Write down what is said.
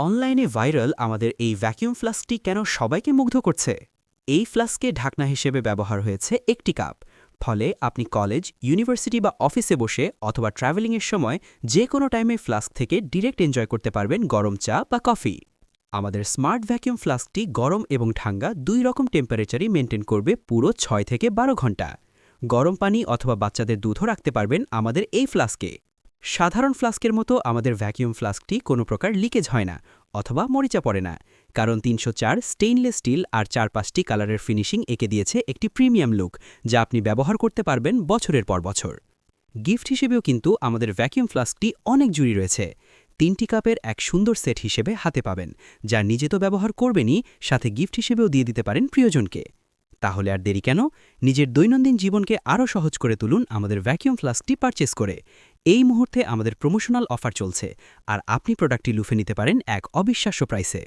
অনলাইনে ভাইরাল আমাদের এই ভ্যাকুয়াম ফ্লাস্কটি কেন সবাইকে মুগ্ধ করছে? এই ফ্লাস্কে ঢাকনা হিসেবে ব্যবহার হয়েছে একটি কাপ। ফলে আপনি কলেজ, ইউনিভার্সিটি বা অফিসে বসে অথবা ট্রাভেলিংয়ের সময় যে কোনো টাইমে ফ্লাস্ক থেকে ডিরেক্ট এনজয় করতে পারবেন গরম চা বা কফি। আমাদের স্মার্ট ভ্যাকুয়াম ফ্লাস্কটি গরম এবং ঠান্ডা দুই রকম টেম্পারেচারই মেনটেন করবে পুরো ৬ থেকে ১২ ঘন্টা। গরম পানি অথবা বাচ্চাদের দুধও রাখতে পারবেন আমাদের এই ফ্লাস্কে। সাধারণ ফ্লাস্কের মতো আমাদের ভ্যাকুয়াম ফ্লাস্কটি কোনো প্রকার লিকেজ হয় না অথবা মরিচা পড়ে না, কারণ ৩০৪ স্টেইনলেস স্টিল আর ৪-৫টি কালারের ফিনিশিং এঁকে দিয়েছে একটি প্রিমিয়াম লুক, যা আপনি ব্যবহার করতে পারবেন বছরের পর বছর। গিফট হিসেবেও কিন্তু আমাদের ভ্যাকুয়াম ফ্লাস্কটি অনেক জুড়ি রয়েছে। ৩টি কাপের এক সুন্দর সেট হিসেবে হাতে পাবেন, যা নিজে তো ব্যবহার করবেনই, সাথে গিফট হিসেবেও দিয়ে দিতে পারেন প্রিয়জনকে। তাহলে আর দেরি কেন? নিজের দৈনন্দিন জীবনকে আরও সহজ করে তুলুন আমাদের ভ্যাকুয়াম ফ্লাস্কটি পারচেস করে। এই মুহূর্তে আমাদের প্রমোশনাল অফার চলছে, আর আপনি প্রোডাক্টটি লুফে নিতে পারেন এক অবিশ্বাস্য প্রাইসে।